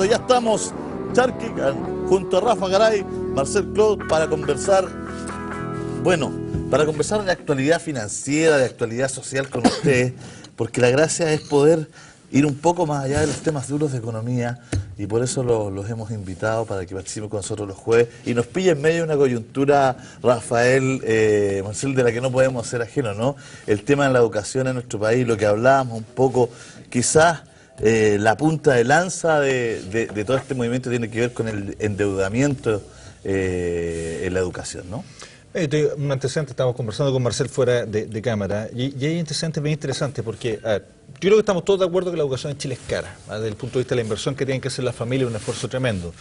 Ya estamos, Charqui, junto a Rafa Garay, Marcel Claude, para conversar, de actualidad financiera, de actualidad social con ustedes, porque la gracia es poder ir un poco más allá de los temas duros de economía, y por eso los hemos invitado para que participen con nosotros los jueves, y nos pilla en medio de una coyuntura, Rafael, Marcel, de la que no podemos ser ajenos, ¿no? El tema de la educación en nuestro país, lo que hablábamos un poco, quizás la punta de lanza de todo este movimiento tiene que ver con el endeudamiento en la educación, ¿no? Un antecedente, estábamos conversando con Marcel fuera de cámara, y hay antecedentes bien interesantes porque, a ver, yo creo que estamos todos de acuerdo que la educación en Chile es cara, desde el punto de vista de la inversión que tienen que hacer las familias, un esfuerzo tremendo.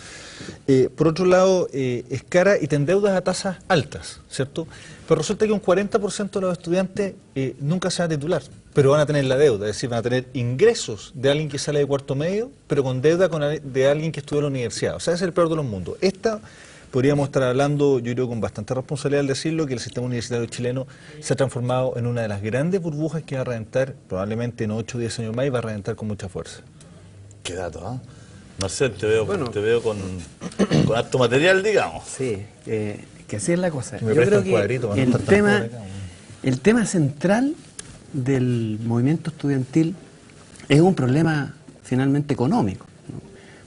Por otro lado, es cara y te endeudas a tasas altas, ¿cierto? Pero resulta que un 40% de los estudiantes nunca se van a titular, pero van a tener la deuda, es decir, van a tener ingresos de alguien que sale de cuarto medio, pero con deuda de alguien que estudió en la universidad. O sea, ese es el peor de los mundos. Podríamos estar hablando, yo creo con bastante responsabilidad al decirlo, que el sistema universitario chileno se ha transformado en una de las grandes burbujas que va a reventar, probablemente en 8 o 10 años más, y va a reventar con mucha fuerza. Qué dato, ¿eh? Marcel, te veo con harto material, digamos. Sí, que así es la cosa. Yo creo que el tema central del movimiento estudiantil es un problema finalmente económico.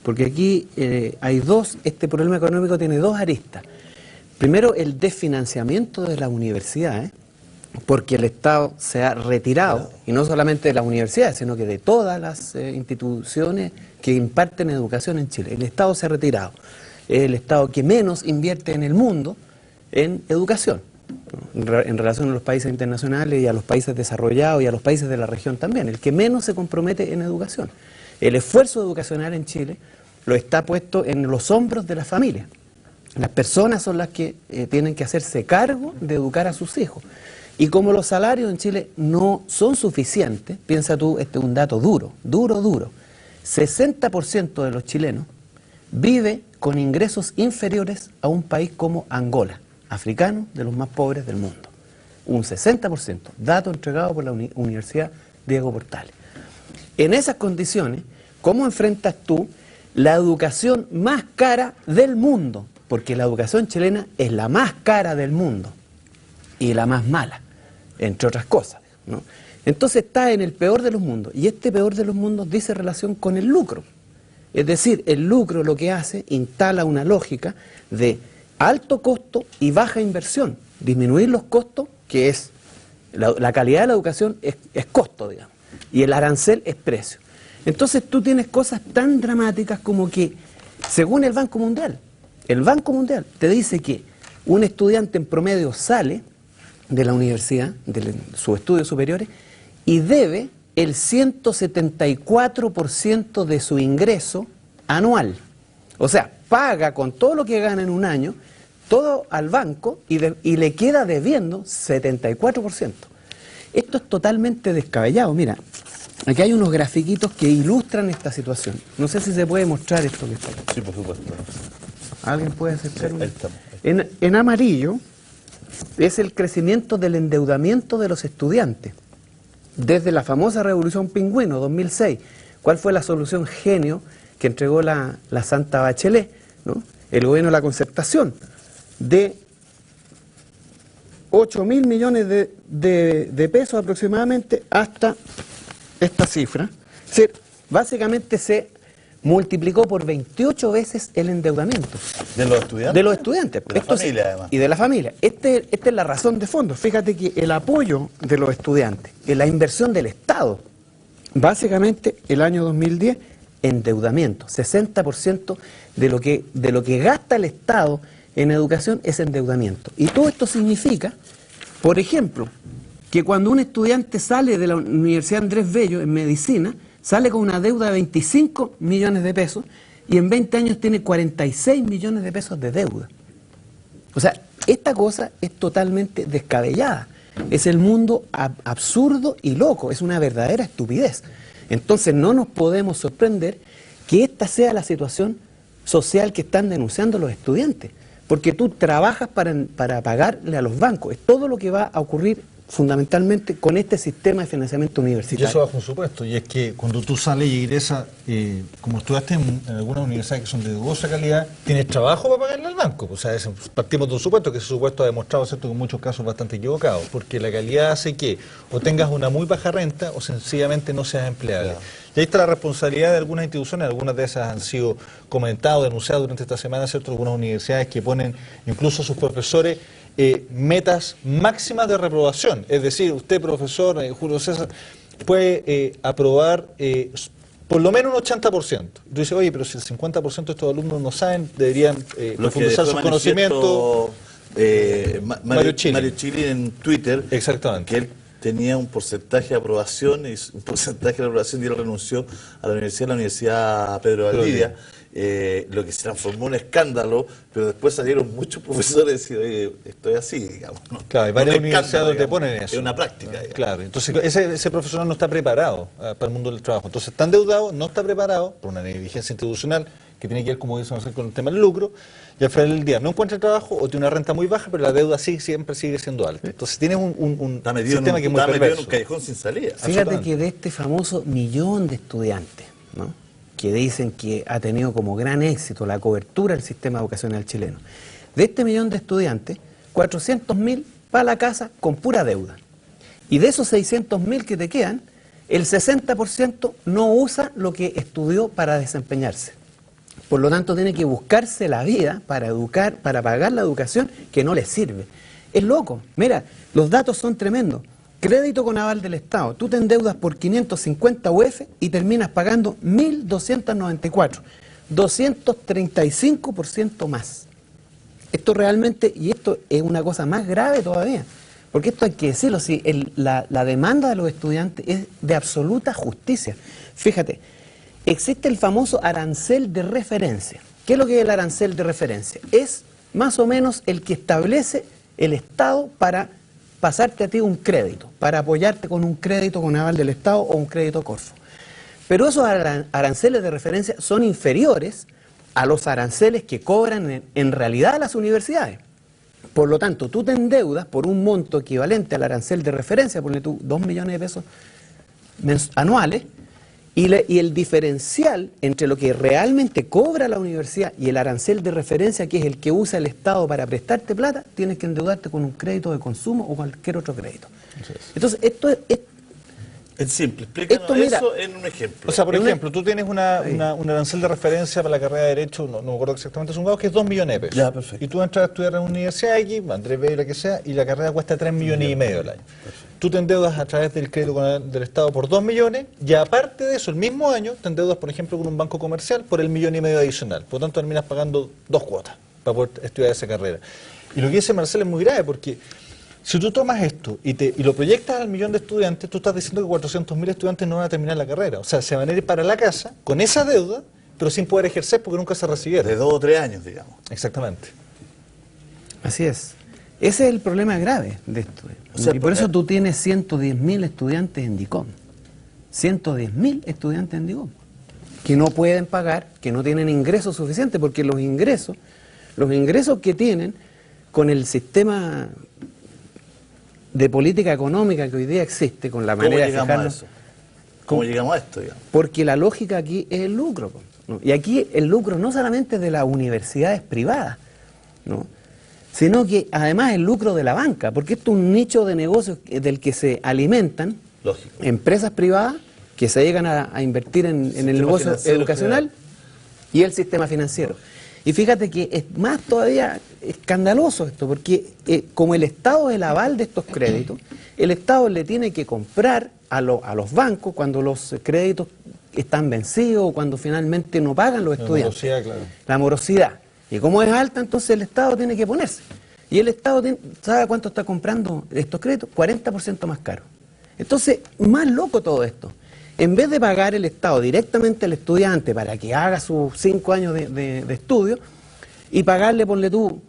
Porque aquí este problema económico tiene dos aristas. Primero, el desfinanciamiento de las universidades, porque el Estado se ha retirado, y no solamente de las universidades, sino que de todas las instituciones que imparten educación en Chile. El Estado se ha retirado. Es el Estado que menos invierte en el mundo en educación, en relación a los países internacionales y a los países desarrollados y a los países de la región también. El que menos se compromete en educación. El esfuerzo educacional en Chile lo está puesto en los hombros de las familias. Las personas son las que tienen que hacerse cargo de educar a sus hijos. Y como los salarios en Chile no son suficientes, piensa tú, este es un dato duro, 60% de los chilenos vive con ingresos inferiores a un país como Angola, africano, de los más pobres del mundo. Un 60%, dato entregado por la Universidad Diego Portales. En esas condiciones, ¿cómo enfrentas tú la educación más cara del mundo? Porque la educación chilena es la más cara del mundo y la más mala, entre otras cosas, ¿no? Entonces está en el peor de los mundos, y este peor de los mundos dice relación con el lucro. Es decir, el lucro lo que hace, instala una lógica de alto costo y baja inversión. Disminuir los costos, que es la calidad de la educación, es costo, digamos, y el arancel es precio. Entonces tú tienes cosas tan dramáticas como que, según el Banco Mundial te dice que un estudiante en promedio sale de la universidad, de sus estudios superiores, y debe el 174% de su ingreso anual. O sea, paga con todo lo que gana en un año, todo al banco, y le queda debiendo 74%. Esto es totalmente descabellado. Mira, aquí hay unos grafiquitos que ilustran esta situación. No sé si se puede mostrar esto que está aquí. Sí, por supuesto. ¿Alguien puede acercar uno? Ahí estamos. En amarillo es el crecimiento del endeudamiento de los estudiantes. Desde la famosa Revolución Pingüino, 2006. ¿Cuál fue la solución genio que entregó la Santa Bachelet, ¿no? El gobierno de la Concertación, de 8.000 millones de pesos aproximadamente hasta esta cifra? Es decir, básicamente se multiplicó por 28 veces el endeudamiento. ¿De los estudiantes? De los estudiantes. De la familia, además. Y de la familia. Esta es la razón de fondo. Fíjate que el apoyo de los estudiantes, la inversión del Estado, básicamente el año 2010, endeudamiento. 60% de lo que gasta el Estado en educación es endeudamiento. Y todo esto significa, por ejemplo, que cuando un estudiante sale de la Universidad Andrés Bello en medicina, sale con una deuda de 25 millones de pesos y en 20 años tiene 46 millones de pesos de deuda. O sea, esta cosa es totalmente descabellada. Es el mundo absurdo y loco, es una verdadera estupidez. Entonces no nos podemos sorprender que esta sea la situación social que están denunciando los estudiantes. Porque tú trabajas para pagarle a los bancos, es todo lo que va a ocurrir fundamentalmente con este sistema de financiamiento Y universitario. eso bajo un supuesto, y es que cuando tú sales y egresas, como estudiaste en algunas universidades que son de dudosa calidad, tienes trabajo para pagarle al banco. O sea, partimos de un supuesto, que ese supuesto ha demostrado, ¿cierto?, que en muchos casos bastante equivocado, porque la calidad hace que o tengas una muy baja renta o sencillamente no seas empleable. Claro. Y ahí está la responsabilidad de algunas instituciones, algunas de esas han sido comentadas, denunciadas durante esta semana, ¿cierto?, algunas universidades que ponen incluso a sus profesores metas máximas de reprobación. Es decir, usted, profesor Julio César, puede aprobar por lo menos un 80%. Tú dices, oye, pero si el 50% de estos alumnos no saben, deberían profundizar sus conocimientos. Mario Chili en Twitter, Exactamente. que él tenía un porcentaje de aprobación y un porcentaje de aprobación y él renunció a la Universidad Pedro Valdivia. Lo que se transformó en un escándalo, pero después salieron muchos profesores y decían, oye, esto es así, digamos. ¿no? Claro, hay varias universidades donde te ponen eso. Es una práctica. Digamos. Claro, entonces ese profesional no está preparado para el mundo del trabajo. Entonces está endeudado, no está preparado por una negligencia institucional que tiene que ver, como dicen, con el tema del lucro, y al final del día no encuentra trabajo o tiene una renta muy baja, pero la deuda siempre sigue siendo alta. Entonces tienes un está metido sistema que es muy metido perverso. en un callejón sin salida. Fíjate que de este famoso millón de estudiantes, ¿no?, que dicen que ha tenido como gran éxito la cobertura del sistema educacional chileno, de este millón de estudiantes, 400.000 para la casa con pura deuda. Y de esos 600.000 que te quedan, el 60% no usa lo que estudió para desempeñarse. Por lo tanto, tiene que buscarse la vida para educar, para pagar la educación que no le sirve. Es loco. Mira, los datos son tremendos. Crédito con aval del Estado. Tú te endeudas por 550 UF y terminas pagando 1.294. 235% más. Esto realmente, y esto es una cosa más grave todavía, porque esto hay que decirlo, si la demanda de los estudiantes es de absoluta justicia. Fíjate, existe el famoso arancel de referencia. ¿Qué es lo que es el arancel de referencia? Es más o menos el que establece el Estado para pasarte a ti un crédito, para apoyarte con un crédito con aval del Estado o un crédito Corfo. Pero esos aranceles de referencia son inferiores a los aranceles que cobran en realidad las universidades. Por lo tanto, tú te endeudas por un monto equivalente al arancel de referencia, ponle tú 2 millones de pesos anuales, y el diferencial entre lo que realmente cobra la universidad y el arancel de referencia, que es el que usa el Estado para prestarte plata, tienes que endeudarte con un crédito de consumo o cualquier otro crédito. Entonces, esto es simple, explícanos eso en un ejemplo. O sea, por ejemplo, tú tienes un arancel de referencia para la carrera de Derecho, no me acuerdo exactamente, es un gasto que es 2 millones de pesos. Ya, perfecto. Y tú entras a estudiar en una universidad X, Andrés Bello, la que sea, y la carrera cuesta 3 millones y medio al año. Perfecto. Tú te endeudas a través del crédito del Estado por 2 millones, y aparte de eso, el mismo año, te endeudas, por ejemplo, con un banco comercial por el 1,5 millones adicional. Por lo tanto, terminas pagando 2 cuotas para poder estudiar esa carrera. Y lo que dice Marcel es muy grave, porque si tú tomas esto y lo proyectas al millón de estudiantes, tú estás diciendo que 400.000 estudiantes no van a terminar la carrera. O sea, se van a ir para la casa con esa deuda, pero sin poder ejercer porque nunca se recibieron. De 2 o 3 años, digamos. Exactamente. Así es. Ese es el problema grave de esto. O sea, y por eso tú tienes 110.000 estudiantes en DICOM. 110.000 estudiantes en DICOM. Que no pueden pagar, que no tienen ingresos suficientes, porque los ingresos que tienen con el sistema de política económica que hoy día existe, con la manera de fijarnos. ¿Cómo llegamos a esto, digamos? Porque la lógica aquí es el lucro, ¿no? Y aquí el lucro no solamente es de las universidades privadas, ¿no?, sino que además el lucro de la banca, porque esto es un nicho de negocios del que se alimentan empresas privadas que se llegan a invertir en el negocio educacional y el sistema financiero. Y fíjate que es más todavía escandaloso esto, porque como el Estado es el aval de estos créditos, el Estado le tiene que comprar a los bancos cuando los créditos están vencidos o cuando finalmente no pagan los estudiantes. La morosidad, claro. La morosidad. Y como es alta, entonces el Estado tiene que ponerse. Y el Estado, ¿sabe cuánto está comprando estos créditos? 40% más caro. Entonces, más loco todo esto. En vez de pagar el Estado directamente al estudiante para que haga sus 5 años de estudio y pagarle, ponle tú,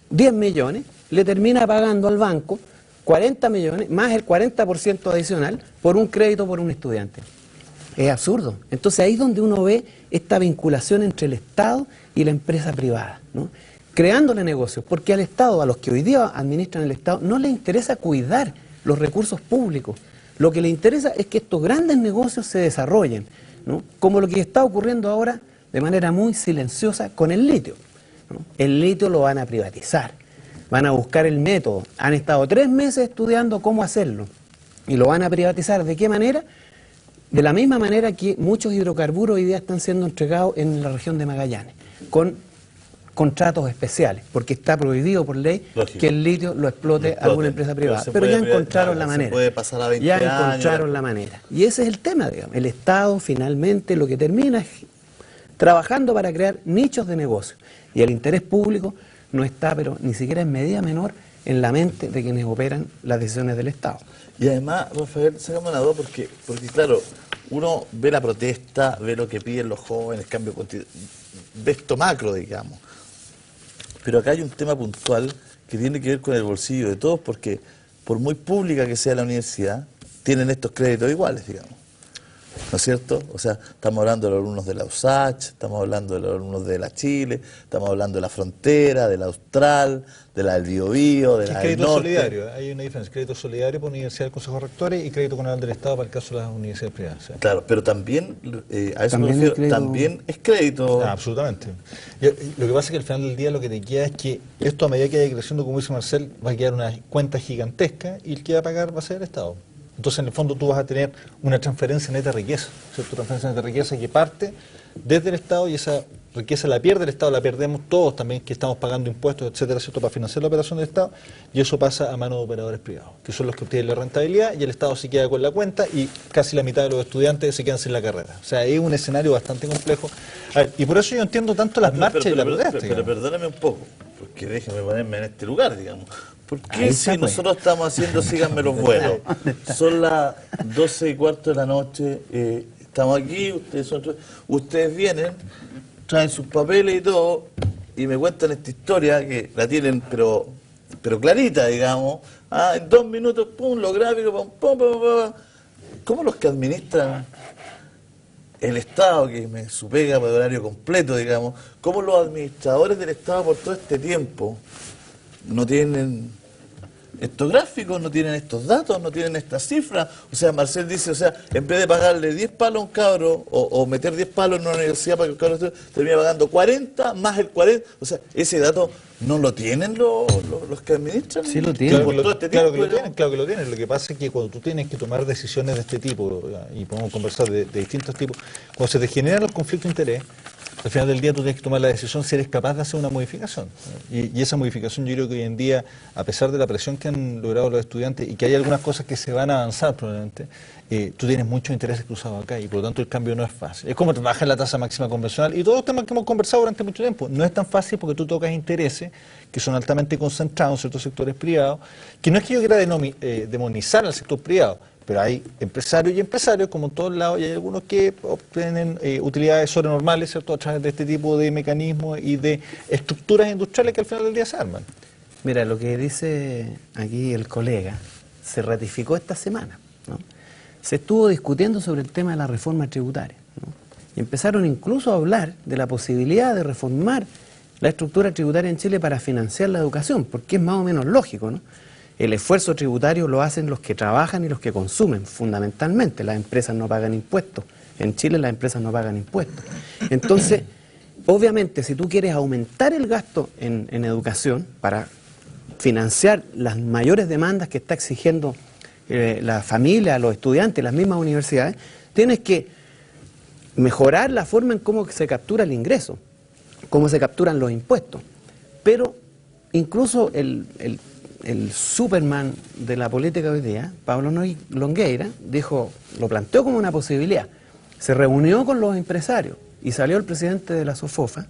10 millones, le termina pagando al banco 40 millones más el 40% adicional por un crédito por un estudiante. Es absurdo. Entonces ahí es donde uno ve esta vinculación entre el Estado y la empresa privada, ¿no?, creándole negocios, porque al Estado, a los que hoy día administran el Estado, no les interesa cuidar los recursos públicos. Lo que le interesa es que estos grandes negocios se desarrollen, ¿no? Como lo que está ocurriendo ahora de manera muy silenciosa con el litio, ¿no? El litio lo van a privatizar, van a buscar el método, han estado 3 meses estudiando cómo hacerlo y lo van a privatizar. ¿De qué manera? De la misma manera que muchos hidrocarburos hoy día están siendo entregados en la región de Magallanes, con contratos especiales, porque está prohibido por ley que el litio lo explote alguna empresa privada. Pero ya encontraron la manera. Puede pasar a 20 ya años, encontraron la manera. Y ese es el tema, digamos. El Estado finalmente lo que termina es trabajando para crear nichos de negocio. Y el interés público no está, pero ni siquiera en medida menor, en la mente de quienes operan las decisiones del Estado. Y además, Rafael, sacamos una duda porque claro, uno ve la protesta, ve lo que piden los jóvenes, ve esto macro, digamos. Pero acá hay un tema puntual que tiene que ver con el bolsillo de todos, porque por muy pública que sea la universidad, tienen estos créditos iguales, digamos. ¿No es cierto? O sea, estamos hablando de los alumnos de la USACH, estamos hablando de los alumnos de la Chile, estamos hablando de la Frontera, de la Austral, de la del Biobío, de la del Crédito Norte. solidario, hay una diferencia. Crédito solidario para Universidad del Consejo Rectores y crédito conal del Estado para el caso de las universidades privadas. ¿Sí? Claro, pero también, a eso También me refiero, es crédito. también es crédito. Absolutamente. Lo que pasa es que al final del día lo que te queda es que esto, a medida que vaya creciendo, como dice Marcel, va a quedar una cuenta gigantesca y el que va a pagar va a ser el Estado. Entonces, en el fondo, tú vas a tener una transferencia neta de riqueza, ¿cierto? Transferencia neta de riqueza que parte desde el Estado y esa riqueza la pierde el Estado, la perdemos todos también que estamos pagando impuestos, etcétera, ¿cierto? Para financiar la operación del Estado y eso pasa a manos de operadores privados, que son los que obtienen la rentabilidad y el Estado se queda con la cuenta y casi la mitad de los estudiantes se quedan sin la carrera. O sea, es un escenario bastante complejo. A ver, y por eso yo entiendo tanto las marchas y la protesta. Pero perdóname un poco, porque déjame ponerme en este lugar, digamos. ¿Por qué Ahí si está, pues. nosotros estamos haciendo síganme los vuelos? Son las 12:15 de la noche, estamos aquí, ustedes vienen, traen sus papeles y todo, y me cuentan esta historia que la tienen, pero clarita, digamos. En 2 minutos, pum, los gráficos, pum, pum, pum, pum. ¿Cómo los que administran el Estado, que me supega por horario completo, digamos, cómo los administradores del Estado por todo este tiempo no tienen estos gráficos, no tienen estos datos, no tienen estas cifras? O sea, Marcel dice, o sea, en vez de pagarle 10 palos a un cabro o meter 10 palos en una universidad para que el cabro termine pagando 40 más el 40, o sea, ese dato no lo tienen los que administran. Sí lo tienen. Claro, Por todo este claro que tiempo, lo tienen, claro que lo tienen. Lo que pasa es que cuando tú tienes que tomar decisiones de este tipo, y podemos conversar de distintos tipos, cuando se te generan los conflictos de interés, al final del día tú tienes que tomar la decisión si eres capaz de hacer una modificación. Y esa modificación yo creo que hoy en día, a pesar de la presión que han logrado los estudiantes y que hay algunas cosas que se van a avanzar probablemente, tú tienes muchos intereses cruzados acá y por lo tanto el cambio no es fácil. Es como bajar la tasa máxima convencional y todos los temas que hemos conversado durante mucho tiempo. No es tan fácil porque tú tocas intereses que son altamente concentrados en ciertos sectores privados, que no es que yo quiera demonizar al sector privado, pero hay empresarios y empresarios, como en todos lados, y hay algunos que obtienen utilidades sobrenormales, ¿cierto?, a través de este tipo de mecanismos y de estructuras industriales que al final del día se arman. Mira, lo que dice aquí el colega se ratificó esta semana, ¿no? Se estuvo discutiendo sobre el tema de la reforma tributaria, ¿no? Y empezaron incluso a hablar de la posibilidad de reformar la estructura tributaria en Chile para financiar la educación, porque es más o menos lógico, ¿no? El esfuerzo tributario lo hacen los que trabajan y los que consumen, fundamentalmente. Las empresas no pagan impuestos. En Chile las empresas no pagan impuestos. Entonces, obviamente, si tú quieres aumentar el gasto en educación para financiar las mayores demandas que está exigiendo la familia, los estudiantes, las mismas universidades, tienes que mejorar la forma en cómo se captura el ingreso, cómo se capturan los impuestos. Pero incluso el Superman de la política hoy día, Pablo Longueira, lo planteó como una posibilidad. Se reunió con los empresarios y salió el presidente de la SOFOFA,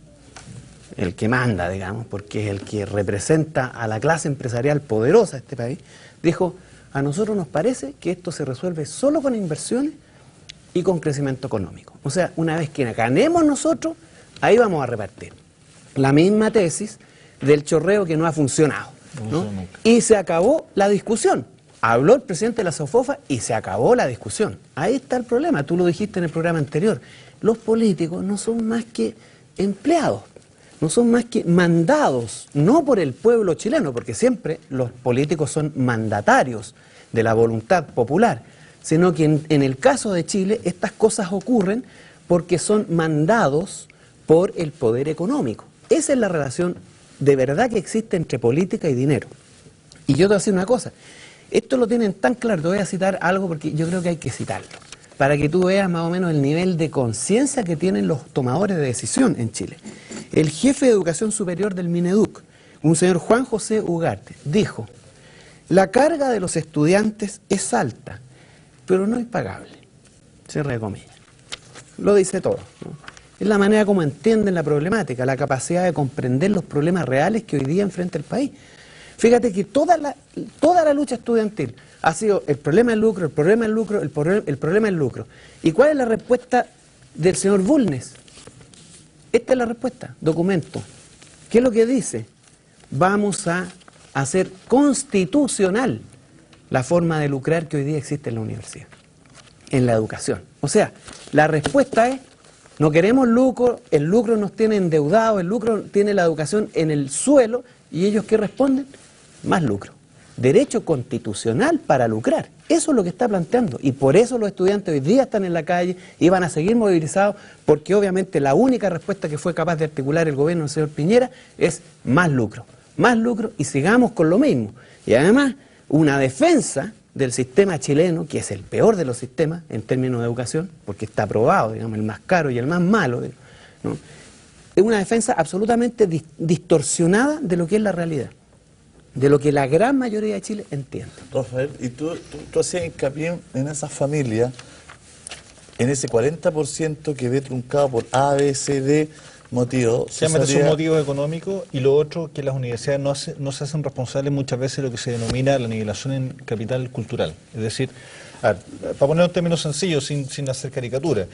el que manda, digamos, porque es el que representa a la clase empresarial poderosa de este país, dijo, a nosotros nos parece que esto se resuelve solo con inversiones y con crecimiento económico. O sea, una vez que ganemos nosotros, ahí vamos a repartir. La misma tesis del chorreo que no ha funcionado, ¿no? Y se acabó la discusión. Habló el presidente de la SOFOFA y se acabó la discusión. Ahí está el problema, tú lo dijiste en el programa anterior. Los políticos no son más que empleados, no son más que mandados, no por el pueblo chileno, porque siempre los políticos son mandatarios de la voluntad popular, sino que en el caso de Chile estas cosas ocurren porque son mandados por el poder económico. Esa es la relación de verdad que existe entre política y dinero. Y yo te voy a decir una cosa, esto lo tienen tan claro, te voy a citar algo porque yo creo que hay que citarlo, para que tú veas más o menos el nivel de conciencia que tienen los tomadores de decisión en Chile. El jefe de Educación Superior del Mineduc, un señor Juan José Ugarte, dijo: la carga de los estudiantes es alta, pero no impagable. Cierre comillas. Lo dice todo, ¿no? Es la manera como entienden la problemática, la capacidad de comprender los problemas reales que hoy día enfrenta el país. Fíjate que toda la lucha estudiantil ha sido el problema del lucro, el problema del lucro, el problema del lucro. ¿Y cuál es la respuesta del señor Bulnes? Esta es la respuesta, documento. ¿Qué es lo que dice? Vamos a hacer constitucional la forma de lucrar que hoy día existe en la universidad, en la educación. O sea, la respuesta es: no queremos lucro, el lucro nos tiene endeudados, el lucro tiene la educación en el suelo, y ellos ¿qué responden? Más lucro. Derecho constitucional para lucrar. Eso es lo que está planteando, y por eso los estudiantes hoy día están en la calle y van a seguir movilizados, porque obviamente la única respuesta que fue capaz de articular el gobierno del señor Piñera es más lucro, y sigamos con lo mismo. Y además, una defensa del sistema chileno, que es el peor de los sistemas en términos de educación, porque está aprobado, digamos, el más caro y el más malo, ¿no? Es una defensa absolutamente distorsionada de lo que es la realidad, de lo que la gran mayoría de Chile entiende. Rafael, y tú hacías hincapié en esas familias, en ese 40% que ve truncado por A, B, C, D motivos. Solamente son motivos económicos, y lo otro, que las universidades no se hacen responsables muchas veces de lo que se denomina la nivelación en capital cultural. Es decir, para poner un término sencillo, sin hacer caricatura,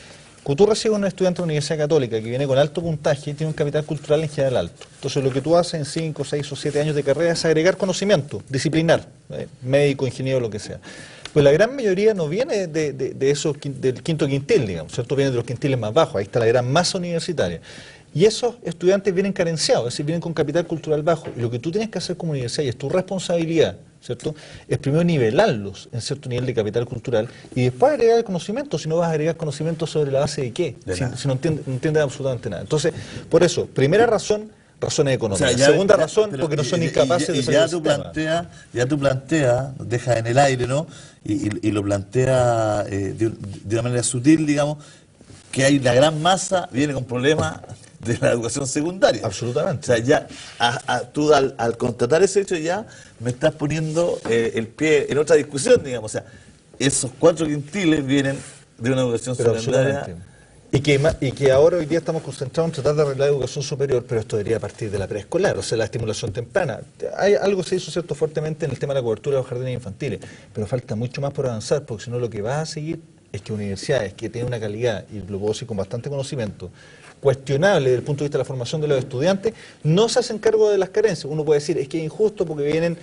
cuando tú recibes a un estudiante de la Universidad Católica que viene con alto puntaje, tiene un capital cultural en general alto. Entonces lo que tú haces en 5, 6 o 7 años de carrera es agregar conocimiento disciplinar, médico, ingeniero, lo que sea. Pues la gran mayoría no viene de esos, del quinto quintil, digamos, ¿cierto? Viene de los quintiles más bajos, ahí está la gran masa universitaria. Y esos estudiantes vienen carenciados, es decir, vienen con capital cultural bajo. Y lo que tú tienes que hacer como universidad, y es tu responsabilidad, ¿cierto?, es primero nivelarlos en cierto nivel de capital cultural y después agregar el conocimiento. Si no vas a agregar conocimiento, ¿sobre la base de qué? Si no entiendes absolutamente nada. Entonces, por eso, primera razón, razones económicas. O sea, segunda razón, porque no son incapaces de salir del sistema. Ya tú planteas, deja en el aire, ¿no?, y lo plantea de una manera sutil, digamos, que hay la gran masa, viene con problemas de la educación secundaria. Absolutamente. O sea, ya tú al constatar ese hecho ya me estás poniendo el pie en otra discusión, digamos. O sea, esos 4 quintiles vienen de una educación secundaria. Y que ahora hoy día estamos concentrados en tratar de arreglar la educación superior, pero esto debería partir de la preescolar, o sea, la estimulación temprana. Algo se hizo cierto fuertemente en el tema de la cobertura de los jardines infantiles, pero falta mucho más por avanzar, porque si no lo que va a seguir es que universidades que tienen una calidad, y lo puedo decir con bastante conocimiento, cuestionable desde el punto de vista de la formación de los estudiantes, no se hacen cargo de las carencias. Uno puede decir, es que es injusto porque vienen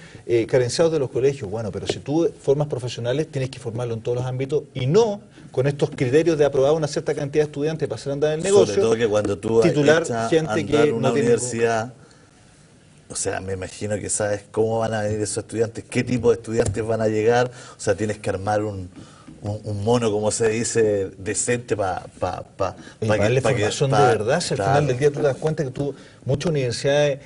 carenciados de los colegios. Bueno, pero si tú formas profesionales, tienes que formarlo en todos los ámbitos, y no con estos criterios de aprobar una cierta cantidad de estudiantes para hacer andar el negocio. Sobre todo que cuando tú titular gente que una no tiene universidad, o sea, me imagino que sabes cómo van a venir esos estudiantes, qué tipo de estudiantes van a llegar. O sea, tienes que armar un mono, como se dice, decente para darle formación de verdad. Si al final del día tú te das cuenta que muchas universidades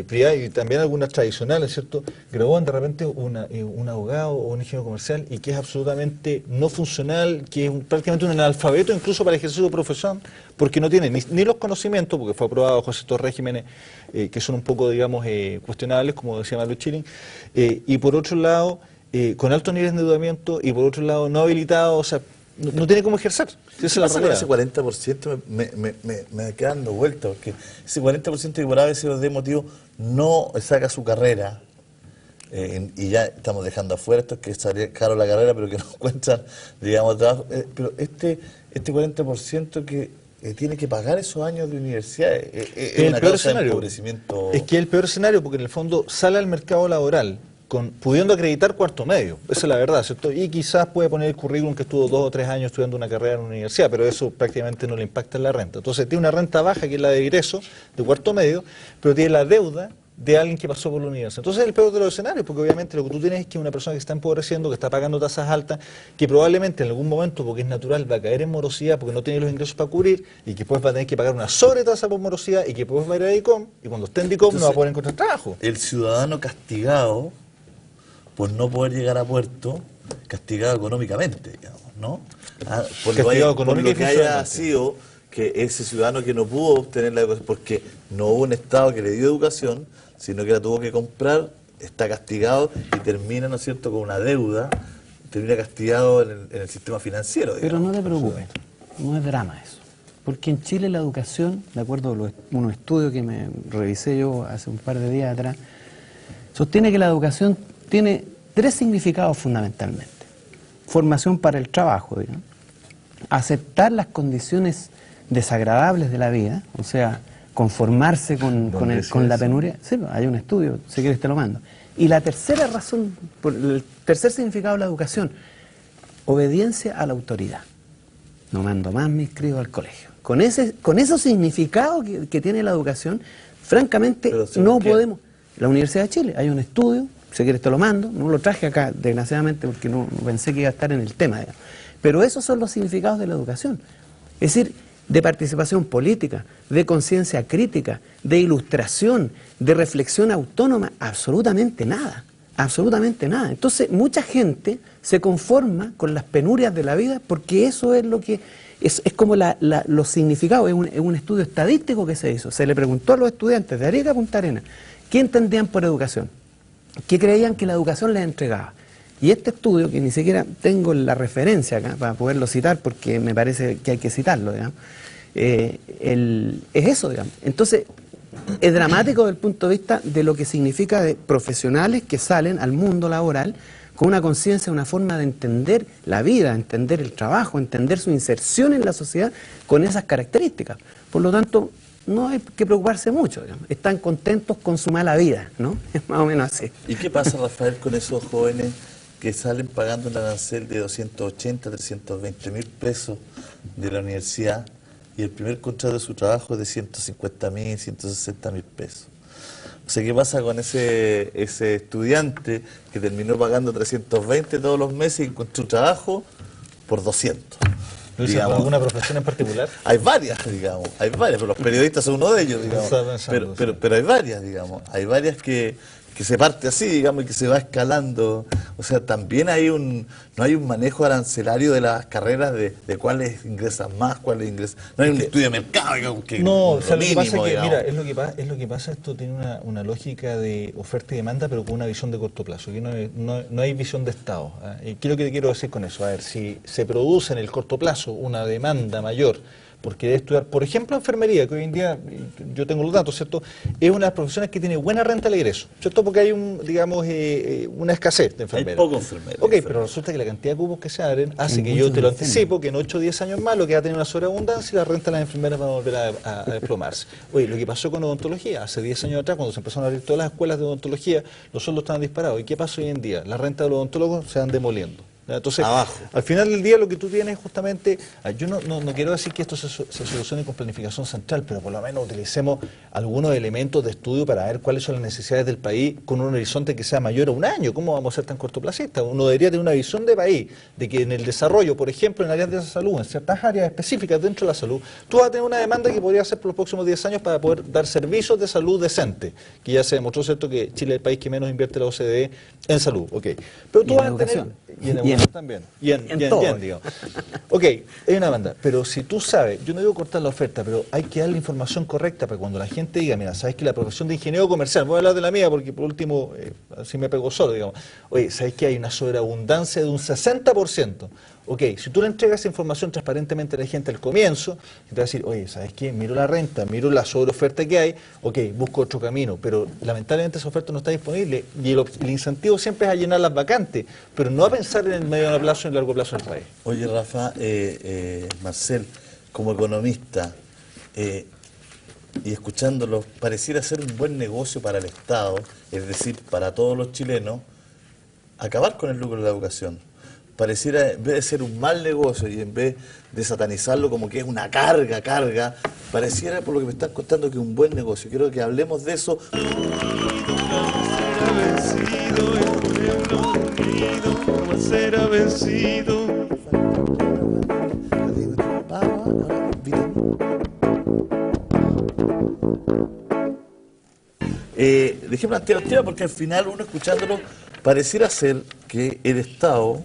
privadas y también algunas tradicionales, ¿cierto?, gradúan de repente un abogado o un ingeniero comercial, y que es absolutamente no funcional, que es prácticamente un analfabeto incluso para ejercer su profesión, porque no tiene ni los conocimientos, porque fue aprobado bajo ciertos regímenes que son un poco, digamos, cuestionables, como decía Mario Chilling, y por otro lado, con altos niveles de endeudamiento, y por otro lado no habilitado, o sea, no tiene cómo ejercer. Esa es la realidad. Ese 40% me queda dando vuelta, porque ese 40% que por a veces de motivo no saca su carrera, y ya estamos dejando afuera estos que sale caro la carrera, pero que no encuentran, digamos, trabajo. Pero este 40% que tiene que pagar esos años de universidad es una causa de empobrecimiento. Es que es el peor escenario, porque en el fondo sale al mercado laboral pudiendo acreditar cuarto medio, esa es la verdad, ¿cierto? Y quizás puede poner el currículum que estuvo 2 o 3 años estudiando una carrera en una universidad, pero eso prácticamente no le impacta en la renta. Entonces tiene una renta baja, que es la de egreso, de cuarto medio, pero tiene la deuda de alguien que pasó por la universidad. Entonces el peor de los escenarios, porque obviamente lo que tú tienes es que una persona que está empobreciendo, que está pagando tasas altas, que probablemente en algún momento, porque es natural, va a caer en morosidad porque no tiene los ingresos para cubrir, y que después va a tener que pagar una sobretasa por morosidad, y que después va a ir a DICOM, y cuando esté en DICOM no va a poder encontrar trabajo. El ciudadano castigado por no poder llegar a puerto, castigado económicamente, digamos, ¿no? Castigado Por lo que haya económicamente. sido que ese ciudadano que no pudo obtener la educación, porque no hubo un Estado que le dio educación, sino que la tuvo que comprar, está castigado y termina, ¿no es cierto?, con una deuda, termina castigado en el sistema financiero, Pero digamos. no te preocupes, no es drama eso. Porque en Chile la educación, de acuerdo a unos estudios que me revisé yo hace un par de días atrás, sostiene que la educación tiene 3 significados fundamentalmente. Formación para el trabajo, digamos, aceptar las condiciones desagradables de la vida, o sea, conformarse con la penuria. Sí, hay un estudio, si quieres te lo mando. Y la tercera razón, el tercer significado de la educación, obediencia a la autoridad. No mando más mis críos al colegio. Con esos significados que tiene la educación, francamente no podemos. La Universidad de Chile, hay un estudio, si quieres te lo mando, no lo traje acá desgraciadamente porque no pensé que iba a estar en el tema, digamos. Pero esos son los significados de la educación. Es decir, de participación política, de conciencia crítica, de ilustración, de reflexión autónoma, absolutamente nada, absolutamente nada. Entonces, mucha gente se conforma con las penurias de la vida porque eso es lo que es como los significados, es un estudio estadístico que se hizo. Se le preguntó a los estudiantes de Arica a Punta Arenas, ¿qué entendían por educación? ¿Qué creían que la educación les entregaba? Y este estudio, que ni siquiera tengo la referencia acá para poderlo citar, porque me parece que hay que citarlo, digamos, es eso, digamos. Entonces, es dramático desde el punto de vista de lo que significa de profesionales que salen al mundo laboral con una conciencia, una forma de entender la vida, entender el trabajo, entender su inserción en la sociedad con esas características. Por lo tanto, no hay que preocuparse mucho, digamos. Están contentos con su mala vida, ¿no? Es más o menos así. ¿Y qué pasa, Rafael, con esos jóvenes que salen pagando un arancel de 280, 320 mil pesos de la universidad y el primer contrato de su trabajo es de 150 mil, 160 mil pesos? O sea, ¿qué pasa con ese estudiante que terminó pagando 320 todos los meses y encontró un trabajo por 200? Digamos, ¿alguna profesión en particular? Hay varias, digamos, pero los periodistas son uno de ellos, digamos. Pero hay varias, digamos, hay varias que se parte así, digamos, y que se va escalando. O sea, también no hay un manejo arancelario de las carreras de cuáles ingresan más, cuáles ingresan. No hay un estudio de mercado, digamos, que no, o sea, lo que mínimo, pasa es que, digamos. Mira, es lo que pasa, esto tiene una lógica de oferta y demanda, pero con una visión de corto plazo. Aquí no hay visión de Estado. ¿Eh? ¿Qué es lo que te quiero decir con eso? A ver, si se produce en el corto plazo una demanda mayor, porque debe estudiar, por ejemplo, enfermería, que hoy en día, yo tengo los datos, ¿cierto? Es una de las profesiones que tiene buena renta al egreso, ¿cierto? Porque hay una escasez de enfermeros. Hay pocos enfermeros. Ok, pero resulta que la cantidad de cupos que se abren hace que yo te lo anticipo, que en 8 o 10 años más lo que va a tener una sobreabundancia y la renta de las enfermeras va a volver a desplomarse. Oye, lo que pasó con odontología, hace 10 años atrás, cuando se empezaron a abrir todas las escuelas de odontología, los sueldos estaban disparados. ¿Y qué pasa hoy en día? La renta de los odontólogos se van demoliendo. Entonces, abajo. Al final del día lo que tú tienes justamente, yo no quiero decir que esto se solucione con planificación central, pero por lo menos utilicemos algunos elementos de estudio para ver cuáles son las necesidades del país con un horizonte que sea mayor a un año. ¿Cómo vamos a ser tan cortoplacistas? Uno debería tener una visión de país, de que en el desarrollo, por ejemplo, en áreas de salud, en ciertas áreas específicas dentro de la salud, tú vas a tener una demanda que podría ser por los próximos 10 años para poder dar servicios de salud decentes, que ya se demostró, ¿cierto?, que Chile es el país que menos invierte la OCDE en salud. Okay. Pero tú y vas en educación. Y en educación también. Y en todo, digamos. Ok, hay una banda, pero si tú sabes, yo no digo cortar la oferta, pero hay que dar la información correcta para cuando la gente diga, mira, sabes que la profesión de ingeniero comercial, voy a hablar de la mía porque por último, así me pegó solo, digamos. Oye, sabes que hay una sobreabundancia de un 60%. Ok, si tú le entregas esa información transparentemente a la gente al comienzo, te va a decir, oye, ¿sabes qué? Miro la renta, miro la sobreoferta que hay, ok, busco otro camino, pero lamentablemente esa oferta no está disponible y el incentivo siempre es a llenar las vacantes, pero no a pensar en el mediano plazo y en el largo plazo del país. Oye, Rafa, Marcel, como economista, y escuchándolo, pareciera ser un buen negocio para el Estado, es decir, para todos los chilenos, acabar con el lucro de la educación. Pareciera, en vez de ser un mal negocio y en vez de satanizarlo como que es una carga, pareciera por lo que me están contando que es un buen negocio. Quiero que hablemos de eso. Será vencido. Dejé plantear el tema porque al final uno escuchándolo pareciera ser que el Estado,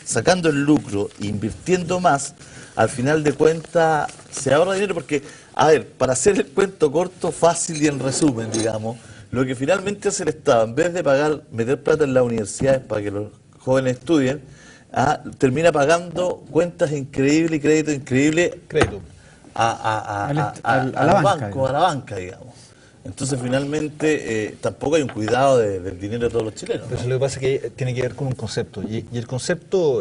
sacando el lucro, invirtiendo más, al final de cuentas se ahorra dinero porque, a ver, para hacer el cuento corto, fácil y en resumen, digamos, lo que finalmente hace el Estado, en vez de pagar, meter plata en las universidades para que los jóvenes estudien, termina pagando cuentas increíbles y créditos increíbles a la banca, digamos. Entonces, finalmente, tampoco hay un cuidado del dinero de todos los chilenos. Pero eso lo que pasa es que tiene que ver con un concepto. Y el concepto,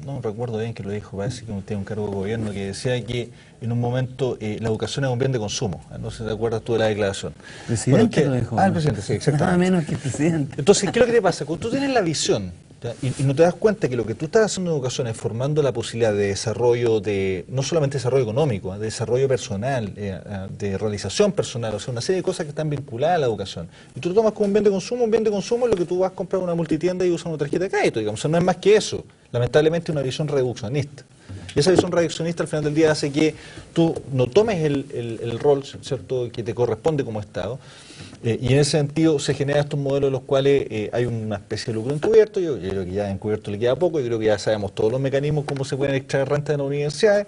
no recuerdo bien que lo dijo, parece que tiene un cargo de gobierno que decía que en un momento la educación es un bien de consumo. No sé si te acuerdas tú de la declaración. Presidente lo dijo. El presidente, sí, exactamente. Nada menos que el presidente. Entonces, ¿qué es lo que te pasa? Cuando tú tienes la visión, ¿ya? Y no te das cuenta que lo que tú estás haciendo en educación es formando la posibilidad de desarrollo, no solamente desarrollo económico, de desarrollo personal, de realización personal, o sea, una serie de cosas que están vinculadas a la educación. Y tú lo tomas como un bien de consumo es lo que tú vas a comprar en una multitienda y usas una tarjeta de crédito, digamos. O sea, no es más que eso. Lamentablemente una visión reduccionista. Y esa visión reduccionista al final del día hace que tú no tomes el rol, ¿cierto?, que te corresponde como Estado. Y en ese sentido se generan estos modelos en los cuales hay una especie de lucro encubierto. Yo creo que ya encubierto le queda poco. Yo creo que ya sabemos todos los mecanismos, cómo se pueden extraer renta de las universidades.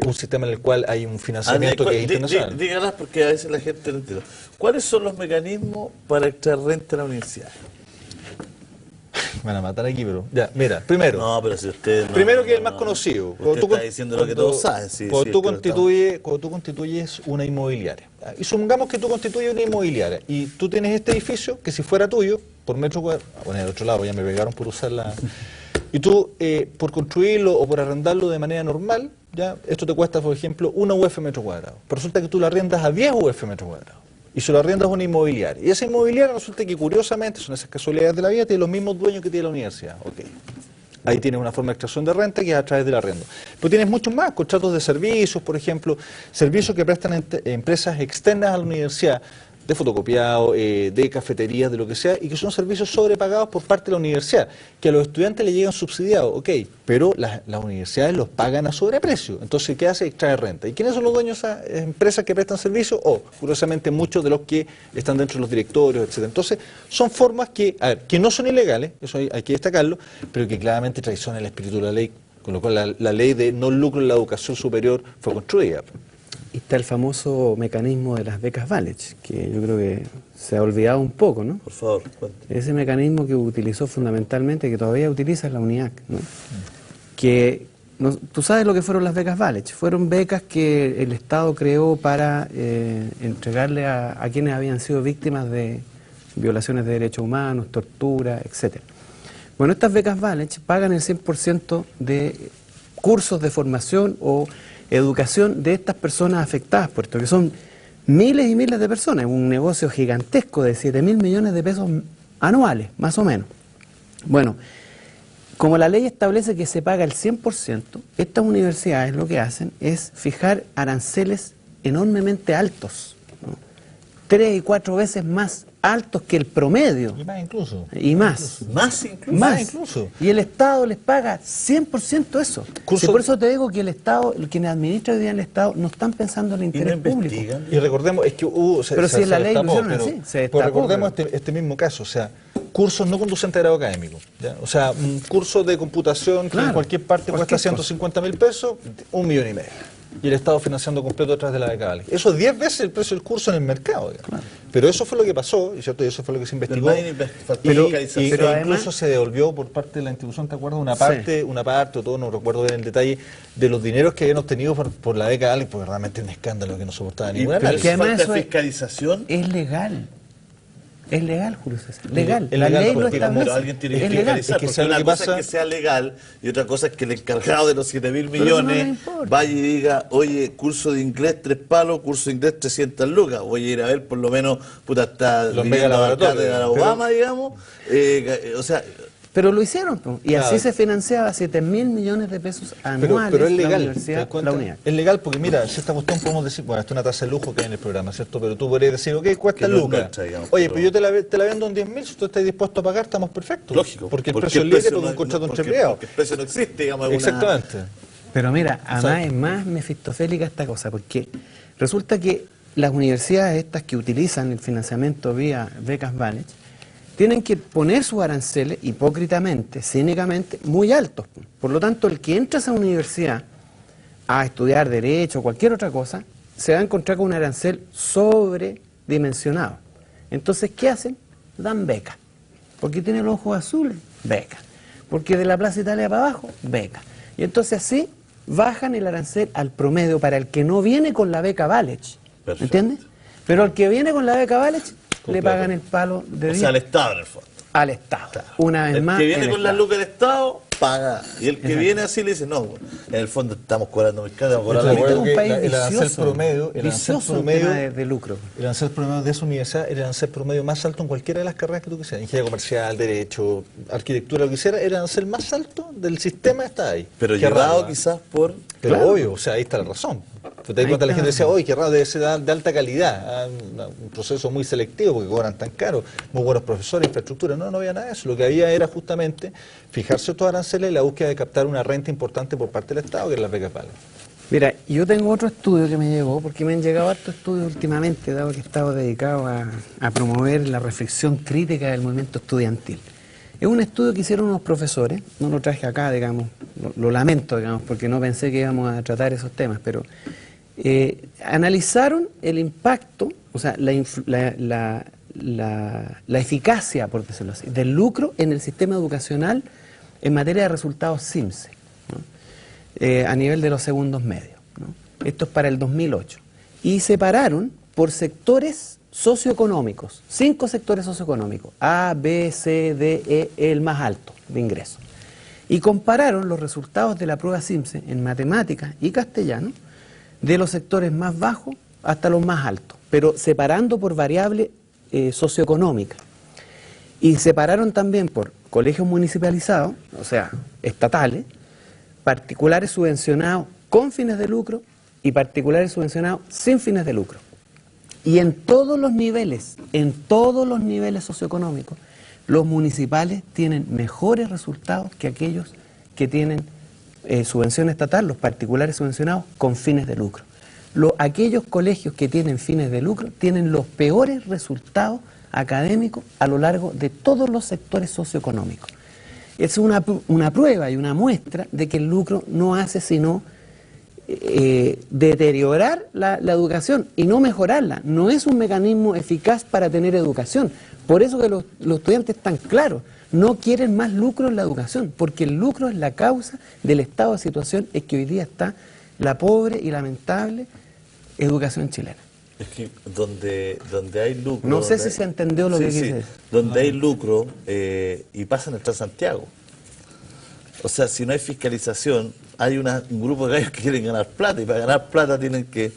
Un sistema en el cual hay un financiamiento que es internacional. Dígalas porque a veces la gente no entiende. ¿Cuáles son los mecanismos para extraer renta de la universidad? Me van a matar aquí, pero... Ya, mira, primero... No, pero si usted... primero que es el más conocido. Usted está diciendo lo que todos saben. Cuando tú constituyes una inmobiliaria. Y supongamos que tú constituyes una inmobiliaria y tú tienes este edificio que si fuera tuyo, por metro cuadrado... Bueno, en el otro lado ya me pegaron por usarla... Y tú, por construirlo o por arrendarlo de manera normal, ya esto te cuesta, por ejemplo, 1 UF metro cuadrado. Pero resulta que tú lo arriendas a 10 UF metro cuadrado. Y se lo arriendas a una inmobiliaria. Y esa inmobiliaria resulta que curiosamente, son esas casualidades de la vida, tiene los mismos dueños que tiene la universidad. Okay. Ahí tienes una forma de extracción de renta que es a través del arriendo. Pero tienes muchos más, contratos de servicios, por ejemplo, servicios que prestan empresas externas a la universidad, de fotocopiado, de cafeterías, de lo que sea, y que son servicios sobrepagados por parte de la universidad, que a los estudiantes les llegan subsidiados, ok, pero las universidades los pagan a sobreprecio. Entonces, ¿qué hace? Extrae renta. ¿Y quiénes son los dueños de esas empresas que prestan servicios? Curiosamente, muchos de los que están dentro de los directorios, etc. Entonces, son formas que, que no son ilegales, eso hay que destacarlo, pero que claramente traicionan el espíritu de la ley, con lo cual la ley de no lucro en la educación superior fue construida. Y está el famoso mecanismo de las becas Valech, que yo creo que se ha olvidado un poco, ¿no? Por favor, cuente. Ese mecanismo que utilizó fundamentalmente, que todavía utiliza la UNIAC, ¿no? Que, tú sabes lo que fueron las becas Valech. Fueron becas que el Estado creó para entregarle a quienes habían sido víctimas de violaciones de derechos humanos, tortura, etc. Bueno, estas becas Valech pagan el 100% de cursos de formación o educación de estas personas afectadas por esto, que son miles y miles de personas, un negocio gigantesco de 7.000 millones de pesos anuales, más o menos. Bueno, como la ley establece que se paga el 100%, estas universidades lo que hacen es fijar aranceles enormemente altos, ¿no? 3 y 4 veces más altos que el promedio. Y más incluso. Y más. Más incluso. Más incluso. Y el Estado les paga 100% eso. Sí, por eso te digo que el Estado, quienes administran hoy día el Estado, no están pensando en el interés público. Y recordemos, es que hubo... Pero si en la ley lo hicieron así, se destapó. Recordemos este mismo caso, o sea, cursos no conducentes a grado académico, ¿ya? O sea, un curso de computación que en cualquier parte cuesta 150.000 pesos, 1,5 millones. Y el Estado financiando completo a través de la beca Valech. Eso es 10 veces el precio del curso en el mercado. Claro. Pero eso fue lo que pasó, ¿cierto? Y eso fue lo que se investigó. Pero además, incluso se devolvió por parte de la institución, ¿te acuerdas? Una parte, o todo, no recuerdo bien el detalle, de los dineros que habían obtenido por la beca Valech, porque realmente es un escándalo que no soportaba ninguna análisis. Que además falta fiscalización. Es legal. Es legal, Julio César. Legal. La ley lo establece. Pero alguien tiene que fiscalizar, porque una cosa es que sea legal y otra cosa es que el encargado de los 7.000 millones vaya y diga, oye, curso de inglés 3 palos, curso de inglés 300 lucas. Voy a ir a ver por lo menos, hasta los mega laboratorios de Obama, digamos. O sea, Pero lo hicieron, po, y así Claro. se financiaba 7.000 millones de pesos anuales Pero es la legal, ¿te das universidad, cuenta? la unidad. Es legal porque mira, si esta cuestión podemos decir, bueno, esto es una tasa de lujo que hay en el programa, ¿cierto? Pero tú podrías decir, ok, cuesta Que no es lucas. nuestra, digamos, Oye, pero- pero yo te la vendo en 10.000, si tú estás dispuesto a pagar, estamos perfectos. Lógico. Porque el precio es libre por un contrato entre privados. Porque el precio no existe, digamos. alguna- Exactamente. Pero mira, además es más mefistofélica esta cosa, porque resulta que las universidades estas que utilizan el financiamiento vía becas Balich tienen que poner sus aranceles hipócritamente, cínicamente, muy altos. Por lo tanto, el que entra a esa universidad a estudiar Derecho o cualquier otra cosa, se va a encontrar con un arancel sobredimensionado. Entonces, ¿qué hacen? Dan becas. Porque tiene los ojos azules, becas. Porque de la Plaza Italia para abajo, becas. Y entonces así bajan el arancel al promedio para el que no viene con la beca Balich. Perfecto. ¿Entiendes? Pero al que viene con la beca Balich, le Completo. pagan el palo de O día sea, al Estado, en el fondo. al Estado. Una vez El más. que viene el con las Estado. lucas del Estado, paga. Y el que Exacto. viene así le dice, no, en el fondo estamos cobrando muy caro, vamos a cobrar Yo la te mitad. acuerdo un país el arancel vicioso, promedio, vicioso en tema de lucro. El arancel promedio de esa universidad era el arancel promedio más alto en cualquiera de las carreras que tú quisieras. Ingeniería comercial, derecho, arquitectura, lo que quisiera, era el arancel más alto del sistema, está ahí. Pero Qué llevado raro, ¿eh? quizás por... Pero Claro. obvio, o sea, ahí está la razón. Tú te das Ahí cuenta, la está. gente decía, oye, qué raro, debe ser de alta calidad, un proceso muy selectivo porque cobran tan caro, muy buenos profesores, infraestructura. No, no había nada de eso. Lo que había era justamente fijarse estos aranceles y la búsqueda de captar una renta importante por parte del Estado, que es la beca PALE. Mira, yo tengo otro estudio que me llegó, porque me han llegado hartos estudios últimamente, dado que he estado dedicado a promover la reflexión crítica del movimiento estudiantil. Es un estudio que hicieron unos profesores, no lo traje acá, digamos, lo lamento, digamos, porque no pensé que íbamos a tratar esos temas, pero analizaron el impacto, o sea, la eficacia, por decirlo así, del lucro en el sistema educacional en materia de resultados CIMSE, ¿no? A nivel de los segundos medios, ¿no? Esto es para el 2008. Y separaron por sectores socioeconómicos, 5 sectores socioeconómicos, A, B, C, D, E, el más alto de ingresos. Y compararon los resultados de la prueba CIMSE en matemáticas y castellano de los sectores más bajos hasta los más altos, pero separando por variable socioeconómica. Y separaron también por colegios municipalizados, o sea, estatales, particulares subvencionados con fines de lucro y particulares subvencionados sin fines de lucro. Y en todos los niveles socioeconómicos, los municipales tienen mejores resultados que aquellos que tienen subvención estatal, los particulares subvencionados con fines de lucro. Aquellos colegios que tienen fines de lucro tienen los peores resultados académicos a lo largo de todos los sectores socioeconómicos. Es una prueba y una muestra de que el lucro no hace sino deteriorar la educación y no mejorarla. No es un mecanismo eficaz para tener educación. Por eso que los estudiantes están claros, no quieren más lucro en la educación, porque el lucro es la causa del estado de situación en que hoy día está la pobre y lamentable educación chilena. Es que donde hay lucro... No sé donde si se entendió lo que quise decir. Donde hay lucro y pasa en el Transantiago. O sea, si no hay fiscalización, hay un grupo de gallos que quieren ganar plata y para ganar plata tienen que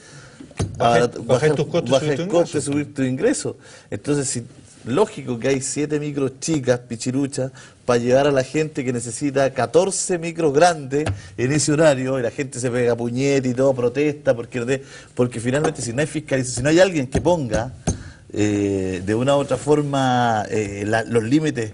bajar tus costos, bajar subir tu el costo y ingreso. subir tu ingreso. Entonces, lógico que hay 7 micros chicas, pichiruchas, para llevar a la gente que necesita 14 micros grandes en ese horario y la gente se pega puñete y todo, protesta, porque finalmente si no hay fiscalización, si no hay alguien que ponga de una u otra forma los límites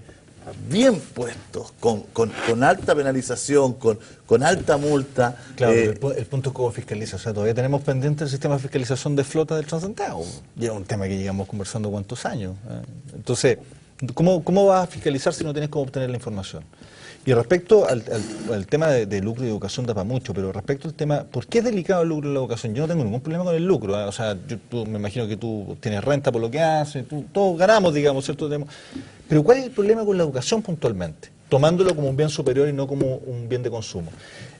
bien puestos, con alta penalización, con alta multa. Claro, el punto es cómo fiscaliza. O sea, todavía tenemos pendiente el sistema de fiscalización de flota del Transantiago. Y es un tema que llevamos conversando cuántos años. Entonces, ¿cómo vas a fiscalizar si no tienes cómo obtener la información? Y respecto al tema de lucro y educación da para mucho, pero respecto al tema, ¿por qué es delicado el lucro y la educación? Yo no tengo ningún problema con el lucro. O sea, me imagino que tú tienes renta por lo que haces, todos ganamos, digamos, ¿cierto? Pero ¿cuál es el problema con la educación puntualmente? Tomándolo como un bien superior y no como un bien de consumo.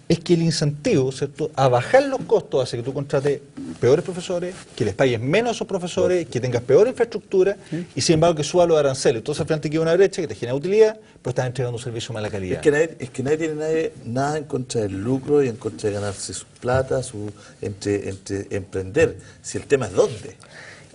Es que el incentivo, ¿cierto?, a bajar los costos hace que tú contrates peores profesores, que les pagues menos a esos profesores, que tengas peor infraestructura y sin embargo que suba los aranceles. Entonces al final te queda una brecha que te genera utilidad, pero estás entregando un servicio de mala calidad. Es que nadie tiene nada en contra del lucro y en contra de ganarse su plata, entre emprender. Si el tema es dónde.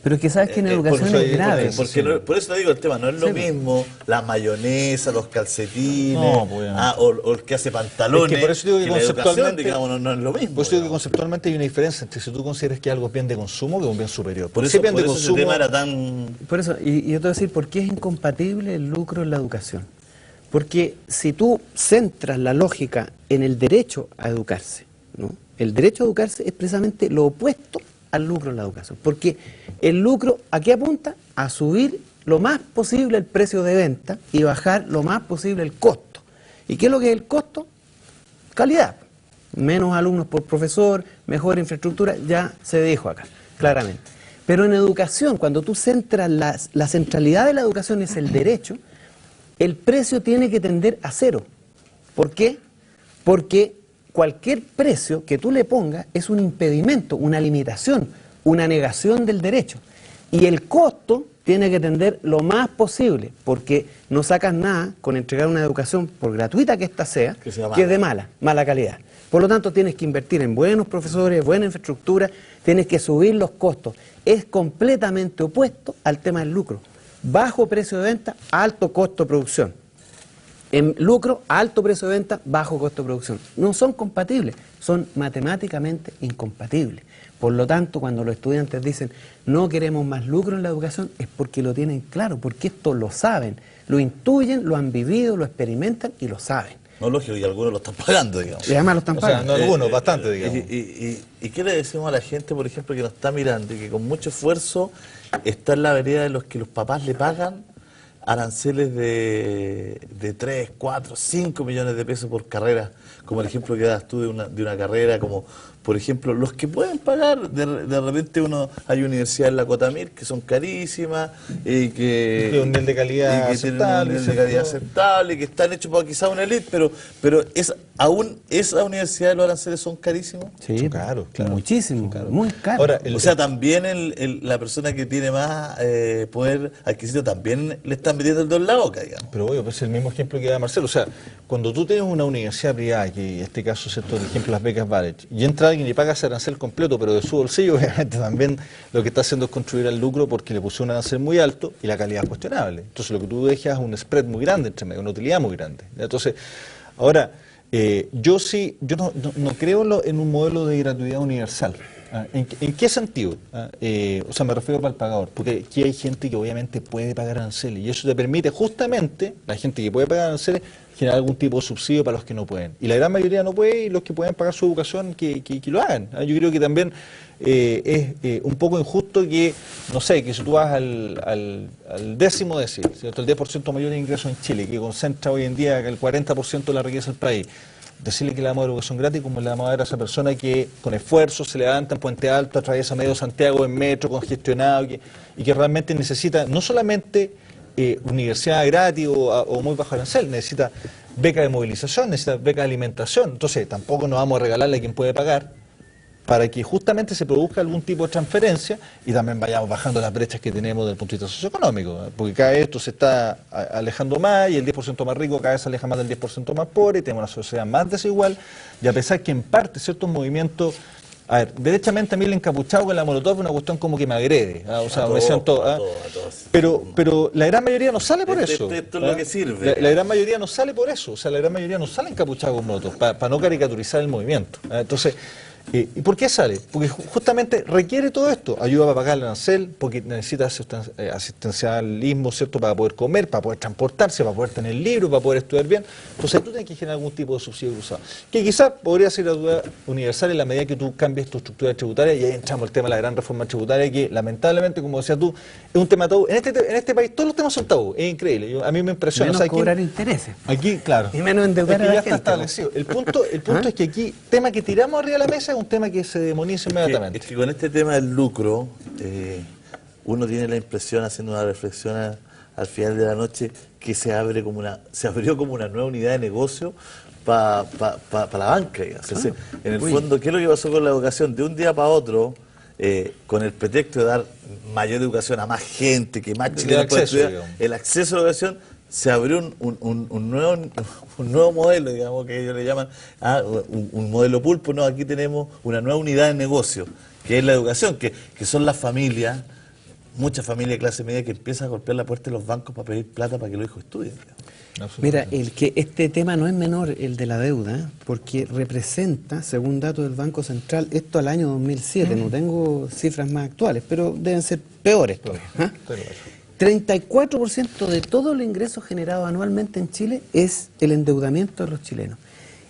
Pero es que sabes que en educación eso es hay- grave. Porque por eso te digo el tema, no es lo Sí. mismo la mayonesa, los calcetines, No, pues, o el que hace pantalones. Es que por eso digo que la educación, conceptualmente- digamos, no es lo mismo. Por eso digo que digamos. conceptualmente hay una diferencia entre si tú consideras que algo es bien de consumo que es un bien superior. Por Si eso, es bien por de eso ese consumo, tema era tan... Por eso, y yo te voy a decir por qué es incompatible el lucro en la educación. Porque si tú centras la lógica en el derecho a educarse, ¿no? El derecho a educarse es precisamente lo opuesto al lucro en la educación. Porque el lucro, ¿a qué apunta? A subir lo más posible el precio de venta y bajar lo más posible el costo. ¿Y qué es lo que es el costo? Calidad. Menos alumnos por profesor, mejor infraestructura, ya se dijo acá, claramente. Pero en educación, cuando tú centras la centralidad de la educación es el derecho, el precio tiene que tender a cero. ¿Por qué? Porque cualquier precio que tú le pongas es un impedimento, una limitación, una negación del derecho. Y el costo tiene que tender lo más posible, porque no sacas nada con entregar una educación, por gratuita que ésta sea, Que sea que es de mala calidad. Por lo tanto, tienes que invertir en buenos profesores, buena infraestructura, tienes que subir los costos. Es completamente opuesto al tema del lucro. Bajo precio de venta, alto costo de producción. En lucro, alto precio de venta, bajo costo de producción. No son compatibles, son matemáticamente incompatibles. Por lo tanto, cuando los estudiantes dicen no queremos más lucro en la educación, es porque lo tienen claro, porque esto lo saben, lo intuyen, lo han vivido, lo experimentan y lo saben. No, lógico, y algunos lo están pagando, digamos. Y además lo están o sea, pagando. no algunos, bastante, digamos. ¿Y qué le decimos a la gente, por ejemplo, que nos está mirando y que con mucho esfuerzo está en la vereda de los que los papás le pagan aranceles de 3, 4, 5 millones de pesos por carrera? Como el ejemplo que das tú de una carrera, como por ejemplo los que pueden pagar, de repente hay universidades en la Cotamir que son carísimas y que Tienen un nivel de calidad y que tienen un aceptable, nivel de calidad ¿cierto? aceptable, que están hechos para quizá una elite, pero aún esa universidad de los aranceles son carísimos. Sí, Son caros, claro. muchísimo, muy caro. Ahora, O sea, también la persona que tiene más poder adquisitivo también le están metiendo el dedo en la boca, digamos. Pero obvio, pues es el mismo ejemplo que da Marcelo. O sea, cuando tú tienes una universidad privada, que en este caso, ¿cierto?, el ejemplo de las becas Babbage, y entra alguien y paga ese arancel completo, pero de su bolsillo, obviamente también lo que está haciendo es contribuir al lucro porque le puso un arancel muy alto y la calidad es cuestionable. Entonces lo que tú dejas es un spread muy grande entre medio, una utilidad muy grande. Entonces, ahora, yo no creo en un modelo de gratuidad universal. ¿En qué sentido? O sea, me refiero para el pagador, porque aquí hay gente que obviamente puede pagar aranceles y eso te permite justamente, la gente que puede pagar aranceles, generar algún tipo de subsidio para los que no pueden. Y la gran mayoría no puede y los que pueden pagar su educación que lo hagan. Yo creo que también es un poco injusto que, no sé, que si tú vas al décimo decil, ¿cierto?, el 10% mayor de ingresos en Chile, que concentra hoy en día el 40% de la riqueza del país, decirle que le damos educación gratis como le damos a dar a esa persona que con esfuerzo se levanta en Puente Alto, atraviesa medio Santiago en metro congestionado y que realmente necesita no solamente universidad gratis o muy bajo arancel, necesita beca de movilización, necesita beca de alimentación. Entonces tampoco nos vamos a regalarle a quien puede pagar para que justamente se produzca algún tipo de transferencia y también vayamos bajando las brechas que tenemos desde el punto de vista socioeconómico, porque cada vez esto se está alejando más y el 10% más rico cada vez se aleja más del 10% más pobre y tenemos una sociedad más desigual y a pesar que en parte ciertos movimientos, a ver, derechamente a mí el encapuchado con la molotov es una cuestión como que me agrede, o sea, me siento, A todos. pero la gran mayoría no sale por eso. Esto es lo que sirve. La gran mayoría no sale por eso, o sea, la gran mayoría no sale encapuchado con molotov, para no caricaturizar el movimiento. Entonces, ¿y por qué sale? Porque justamente requiere todo esto, ayuda para pagar el arancel, porque necesita asistencialismo, ¿cierto?, para poder comer, para poder transportarse, para poder tener libros, para poder estudiar bien. Entonces tú tienes que generar algún tipo de subsidio cruzado, que quizás podría ser ayuda universal en la medida que tú cambies tu estructura tributaria, y ahí entramos el tema de la gran reforma tributaria, que lamentablemente, como decías tú, es un tema tabú. En este país todos los temas son tabú, es increíble, a mí me impresiona. Menos ¿Sabes cobrar quién? intereses. Aquí, claro. Y menos endeudar Es que a la ya está gente, ¿no? establecido. El punto es que aquí, tema que tiramos arriba de la mesa es un tema que se demoniza inmediatamente. Es que con este tema del lucro, uno tiene la impresión, haciendo una reflexión al final de la noche, que se abrió como una nueva unidad de negocio para la banca. Digamos. Entonces, en el fondo, ¿qué es lo que pasó con la educación? De un día para otro, con el pretexto de dar mayor educación a más gente, que más chilenos puedan acceso, estudiar, digamos. el acceso a la educación, se abrió un nuevo modelo, digamos, que ellos le llaman un modelo pulpo. No, aquí tenemos una nueva unidad de negocio, que es la educación, que son las familias mucha familia de clase media que empieza a golpear la puerta de los bancos para pedir plata para que los hijos estudien. Mira, este tema no es menor, el de la deuda, porque representa, según datos del Banco Central, esto al año 2007, no tengo cifras más actuales, pero deben ser peores todavía. 34% de todo el ingreso generado anualmente en Chile es el endeudamiento de los chilenos.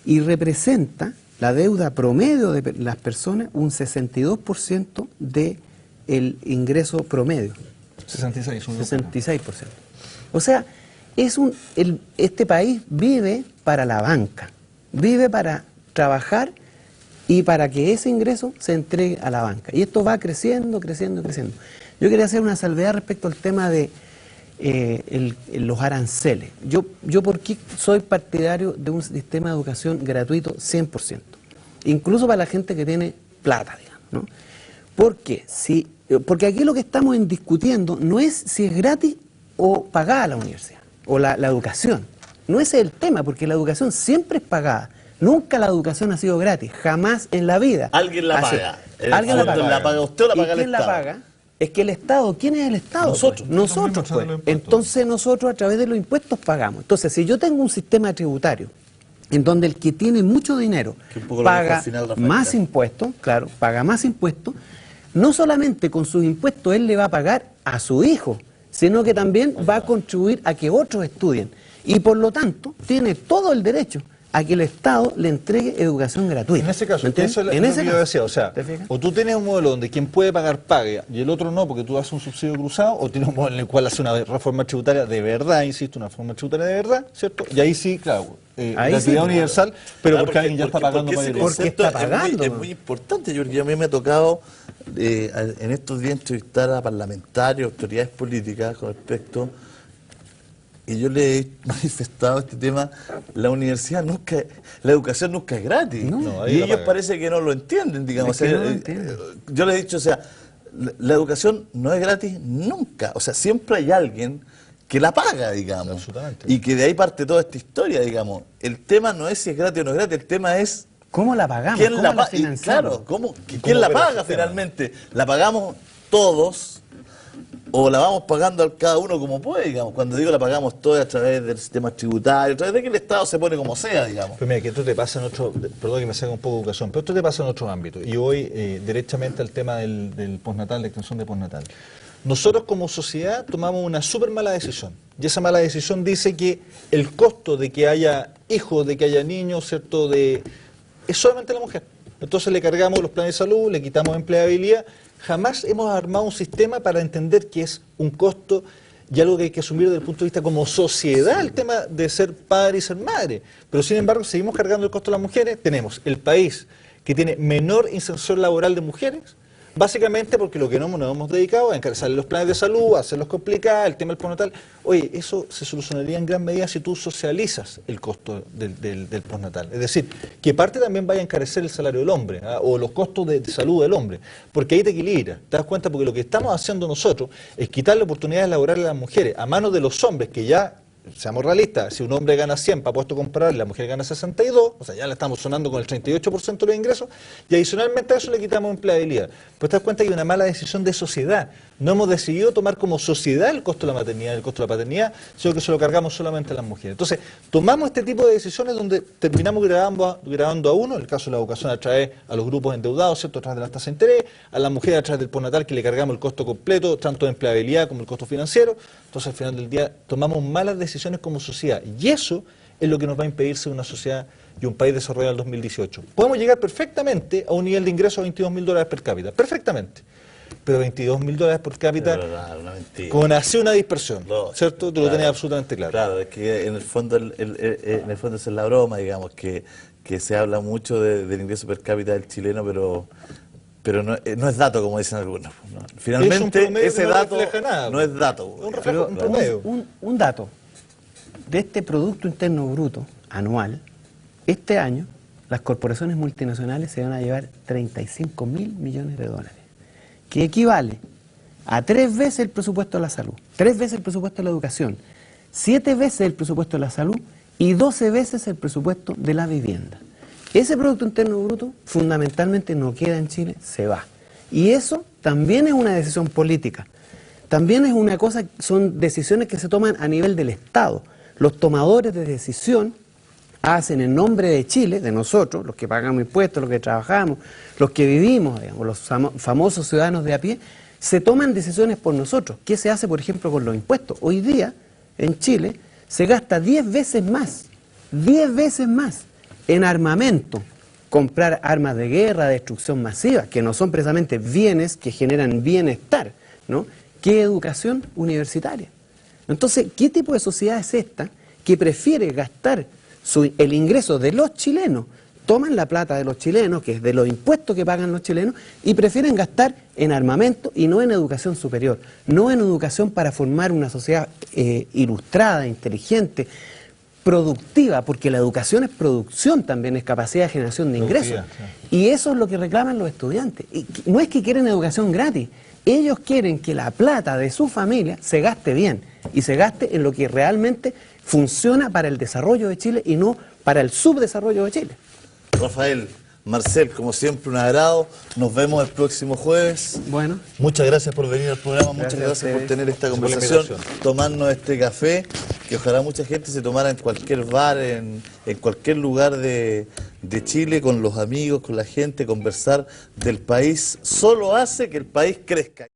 Y representa la deuda promedio de las personas un 62% del ingreso promedio. 66%. O sea, este país vive para la banca, vive para trabajar y para que ese ingreso se entregue a la banca. Y esto va creciendo, creciendo, creciendo. Yo quería hacer una salvedad respecto al tema de los aranceles. Yo ¿por qué soy partidario de un sistema de educación gratuito 100%? Incluso para la gente que tiene plata, digamos, ¿no? Porque aquí lo que estamos discutiendo no es si es gratis o pagada la universidad o la educación. No ese es el tema, porque la educación siempre es pagada. Nunca la educación ha sido gratis, jamás en la vida. Alguien la paga. Alguien la paga. ¿La paga usted o la paga el Estado? ¿Y quién la paga? Es que el Estado, ¿quién es el Estado? Nosotros. Nosotros, pues. Entonces nosotros a través de los impuestos pagamos. Entonces, si yo tengo un sistema tributario en donde el que tiene mucho dinero paga más impuestos, claro, paga más impuestos, no solamente con sus impuestos él le va a pagar a su hijo, sino que también va a contribuir a que otros estudien. Y por lo tanto, tiene todo el derecho a que el Estado le entregue educación gratuita. En ese caso, eso es lo que yo decía, o sea, o tú tienes un modelo donde quien puede pagar pague y el otro no porque tú haces un subsidio cruzado, o tienes un modelo en el cual hace una reforma tributaria de verdad, insisto, una reforma tributaria de verdad, ¿cierto? Y ahí sí, claro, gratuidad universal, pero porque alguien ya está pagando mayoría. Porque está pagando. Es muy importante, porque a mí me ha tocado en estos días entrevistar a parlamentarios, autoridades políticas con respecto. Y yo le he manifestado este tema, la educación nunca es gratis. No, y ellos parece que no lo entienden, digamos. Yo les he dicho, o sea, la educación no es gratis nunca. O sea, siempre hay alguien que la paga, digamos. Absolutamente. Y que de ahí parte toda esta historia, digamos. El tema no es si es gratis o no es gratis, el tema es... ¿Cómo la pagamos? ¿Quién la financiamos? Claro, ¿quién la paga finalmente? ¿La pagamos todos? ¿O la vamos pagando cada uno como puede, digamos? Cuando digo la pagamos todos a través del sistema tributario, a través de que el Estado se pone como sea, digamos. Pero mira, que esto te pasa en otro, perdón que me salga un poco de educación, pero esto te pasa en otro ámbito. Y voy derechamente al tema del postnatal, la extensión de postnatal. Nosotros como sociedad tomamos una súper mala decisión. Y esa mala decisión dice que el costo de que haya hijos, de que haya niños, ¿cierto?, es solamente la mujer. Entonces le cargamos los planes de salud, le quitamos empleabilidad. Jamás hemos armado un sistema para entender que es un costo y algo que hay que asumir desde el punto de vista como sociedad, el tema de ser padre y ser madre. Pero sin embargo, seguimos cargando el costo de las mujeres. Tenemos el país que tiene menor inserción laboral de mujeres, básicamente porque lo que no nos hemos dedicado a encarecer los planes de salud, a hacerlos complicados, el tema del postnatal. Oye, eso se solucionaría en gran medida si tú socializas el costo del postnatal. Es decir, que parte también vaya a encarecer el salario del hombre, o los costos de salud del hombre, porque ahí te equilibra, te das cuenta, porque lo que estamos haciendo nosotros es quitarle oportunidades laborales a las mujeres a manos de los hombres que ya... Seamos realistas, si un hombre gana 100 para puesto a comprar, la mujer gana 62, o sea, ya le estamos sonando con el 38% de los ingresos, y adicionalmente a eso le quitamos empleabilidad. Pues te das cuenta que hay una mala decisión de sociedad. No hemos decidido tomar como sociedad el costo de la maternidad, el costo de la paternidad, sino que se lo cargamos solamente a las mujeres. Entonces, tomamos este tipo de decisiones donde terminamos grabando a uno, el caso de la educación a través a los grupos endeudados, ¿cierto?, a través de las tasas de interés, a la mujer a través del postnatal que le cargamos el costo completo, tanto de empleabilidad como el costo financiero. Entonces, al final del día, tomamos malas decisiones como sociedad. Y eso es lo que nos va a impedir ser una sociedad y un país desarrollado en el 2018. Podemos llegar perfectamente a un nivel de ingreso de $22.000 per cápita, perfectamente. Pero $22.000 por cápita con así una dispersión, ¿cierto? Tú lo tenías absolutamente claro. Claro, es que en el fondo esa es la broma, digamos, que se habla mucho del ingreso per cápita del chileno, pero no es dato, como dicen algunos. ¿no? Finalmente, ese dato no es dato. Un promedio. Un dato de este Producto Interno Bruto anual, este año, las corporaciones multinacionales se van a llevar $35.000 millones, que equivale a 3 veces el presupuesto de la salud, 3 veces el presupuesto de la educación, 7 veces el presupuesto de la salud y 12 veces el presupuesto de la vivienda. Ese Producto Interno Bruto fundamentalmente no queda en Chile, se va. Y eso también es una decisión política. también es una cosa, son decisiones que se toman a nivel del Estado. Los tomadores de decisión hacen en nombre de Chile, de nosotros, los que pagamos impuestos, los que trabajamos, los que vivimos, digamos, los famosos ciudadanos de a pie, se toman decisiones por nosotros. ¿Qué se hace, por ejemplo, con los impuestos? Hoy día, en Chile, se gasta 10 veces más en armamento, comprar armas de guerra, de destrucción masiva, que no son precisamente bienes que generan bienestar, ¿no?, que educación universitaria. Entonces, ¿qué tipo de sociedad es esta que prefiere gastar el ingreso de los chilenos? Toman la plata de los chilenos, que es de los impuestos que pagan los chilenos, y prefieren gastar en armamento y no en educación superior, no en educación para formar una sociedad ilustrada, inteligente, productiva, porque la educación es producción también, es capacidad de generación de ingresos. Y eso es lo que reclaman los estudiantes. Y no es que quieren educación gratis, ellos quieren que la plata de su familia se gaste bien y se gaste en lo que realmente funciona para el desarrollo de Chile y no para el subdesarrollo de Chile. Rafael, Marcel, como siempre, un agrado. Nos vemos el próximo jueves. Bueno. Muchas gracias por venir al programa, muchas gracias por tener esta conversación, tomarnos este café, que ojalá mucha gente se tomara en cualquier bar, en cualquier lugar de Chile, con los amigos, con la gente, conversar del país, solo hace que el país crezca.